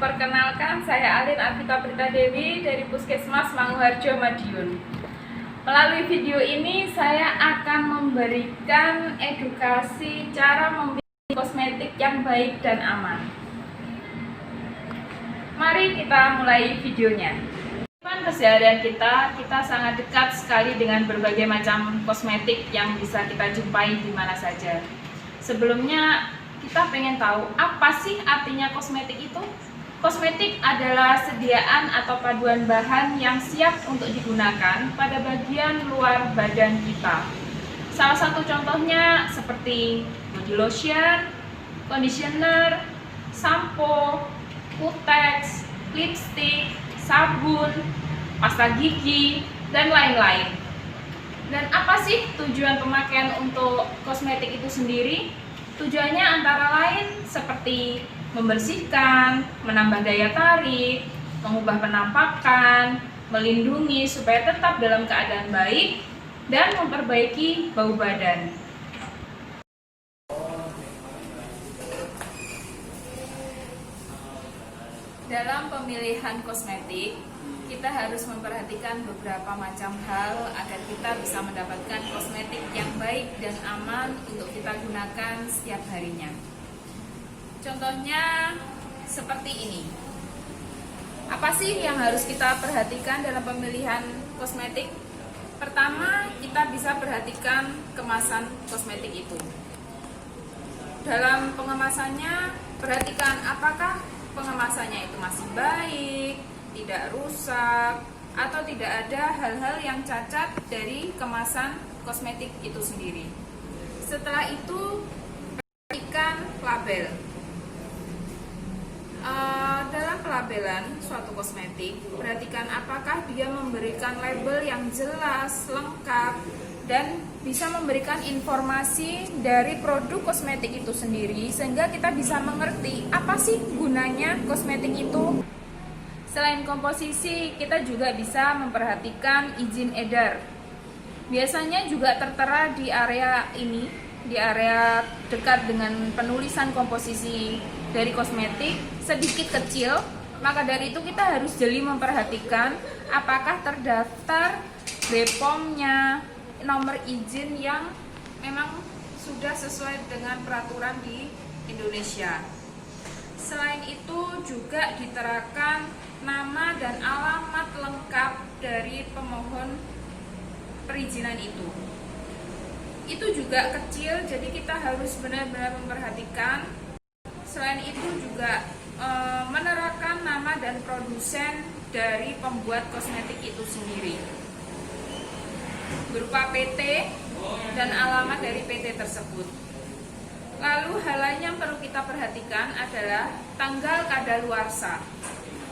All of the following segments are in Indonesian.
Perkenalkan, saya Alin Arvita Prita Dewi dari Puskesmas Manguharjo, Madiun. Melalui video ini saya akan memberikan edukasi cara memilih kosmetik yang baik dan aman. Mari kita mulai videonya. Keseharian kita sangat dekat sekali dengan berbagai macam kosmetik yang bisa kita jumpai di mana saja. Sebelumnya kita pengen tahu apa sih artinya kosmetik itu? Kosmetik adalah sediaan atau paduan bahan yang siap untuk digunakan pada bagian luar badan kita. Salah satu contohnya seperti body lotion, conditioner, sampo, kutex, lipstick, sabun, pasta gigi, dan lain-lain. Dan apa sih tujuan pemakaian untuk kosmetik itu sendiri? Tujuannya antara lain seperti membersihkan, menambah daya tarik, mengubah penampakan, melindungi supaya tetap dalam keadaan baik, dan memperbaiki bau badan. Dalam pemilihan kosmetik, kita harus memperhatikan beberapa macam hal agar kita bisa mendapatkan kosmetik yang baik dan aman untuk kita gunakan setiap harinya. Contohnya seperti ini. Apa sih yang harus kita perhatikan dalam pemilihan kosmetik? Pertama, kita bisa perhatikan kemasan kosmetik itu. Dalam pengemasannya, perhatikan apakah pengemasannya itu masih baik, tidak rusak, atau tidak ada hal-hal yang cacat dari kemasan kosmetik itu sendiri. Setelah itu, perhatikan label. Dalam pelabelan suatu kosmetik, perhatikan apakah dia memberikan label yang jelas, lengkap, dan bisa memberikan informasi dari produk kosmetik itu sendiri, sehingga kita bisa mengerti apa sih gunanya kosmetik itu. Selain komposisi, kita juga bisa memperhatikan izin edar. Biasanya juga tertera di area ini, di area dekat dengan penulisan komposisi dari kosmetik, sedikit kecil. Maka dari itu kita harus jeli memperhatikan apakah terdaftar BPOM-nya, nomor izin yang memang sudah sesuai dengan peraturan di Indonesia. Selain itu juga diterakan nama dan alamat lengkap dari pemohon perizinan itu. Itu juga kecil, jadi kita harus benar-benar memperhatikan. Selain itu juga menerapkan nama dan produsen dari pembuat kosmetik itu sendiri, berupa PT dan alamat dari PT tersebut. Lalu hal lain yang perlu kita perhatikan adalah tanggal kadaluarsa.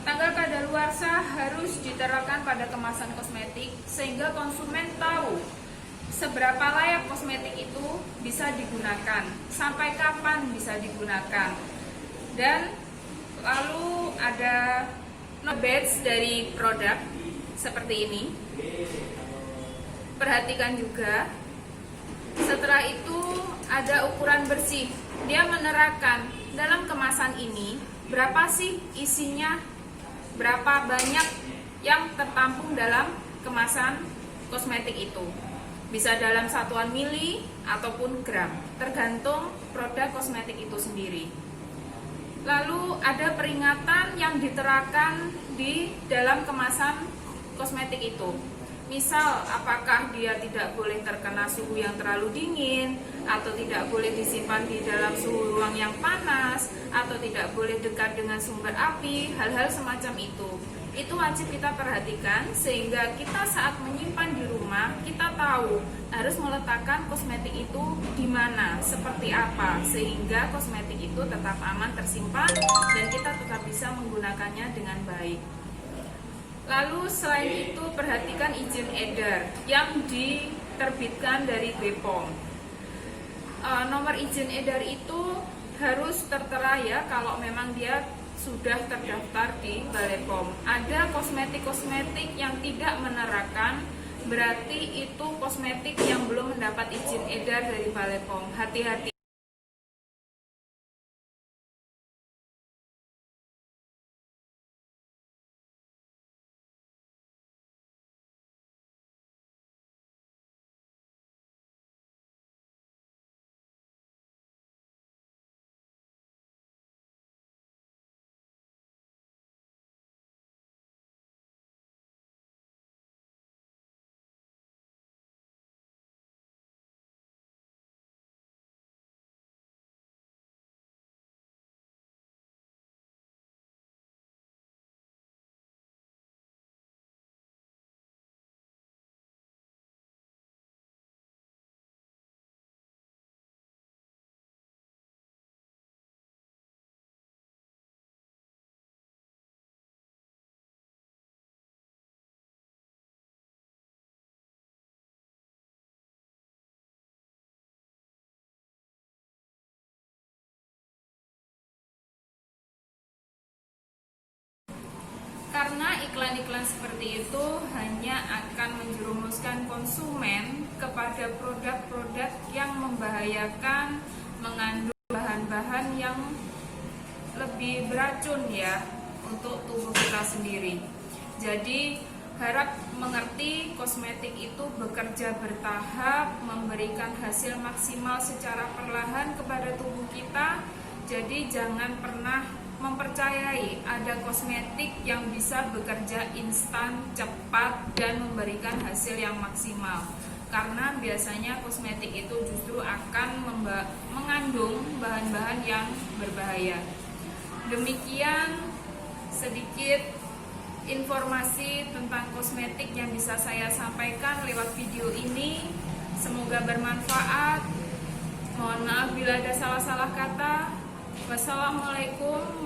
Tanggal kadaluarsa harus diterapkan pada kemasan kosmetik sehingga konsumen tahu seberapa layak kosmetik itu bisa digunakan, sampai kapan bisa digunakan. Dan lalu ada badge dari produk seperti ini. Perhatikan juga. Setelah itu ada ukuran bersih. Dia menerapkan dalam kemasan ini berapa sih isinya, berapa banyak yang tertampung dalam kemasan kosmetik itu. Bisa dalam satuan mili ataupun gram, tergantung produk kosmetik itu sendiri. Lalu ada peringatan yang diterapkan di dalam kemasan kosmetik itu. Misal, apakah dia tidak boleh terkena suhu yang terlalu dingin, atau tidak boleh disimpan di dalam suhu ruang yang panas, atau tidak boleh dekat dengan sumber api, hal-hal semacam itu. Itu wajib kita perhatikan sehingga kita saat menyimpan di rumah, kita tahu harus meletakkan kosmetik itu di mana, seperti apa, sehingga kosmetik itu tetap aman tersimpan dan kita tetap bisa menggunakannya dengan baik. Lalu selain itu perhatikan izin edar yang diterbitkan dari BPOM. Nomor izin edar itu harus tertera ya kalau memang dia sudah terdaftar di Balai POM. Ada kosmetik-kosmetik yang tidak menerapkan, berarti itu kosmetik yang belum mendapat izin edar dari Balai POM. Hati-hati. Karena iklan-iklan seperti itu hanya akan menjerumuskan konsumen kepada produk-produk yang membahayakan, mengandung bahan-bahan yang lebih beracun ya untuk tubuh kita sendiri. Jadi harap mengerti, kosmetik itu bekerja bertahap, memberikan hasil maksimal secara perlahan kepada tubuh kita. Jadi jangan pernah mempercayai ada kosmetik yang bisa bekerja instan, cepat, dan memberikan hasil yang maksimal. Karena biasanya kosmetik itu justru akan mengandung bahan-bahan yang berbahaya. Demikian sedikit informasi tentang kosmetik yang bisa saya sampaikan lewat video ini. Semoga bermanfaat. Mohon maaf bila ada salah-salah kata. Wassalamualaikum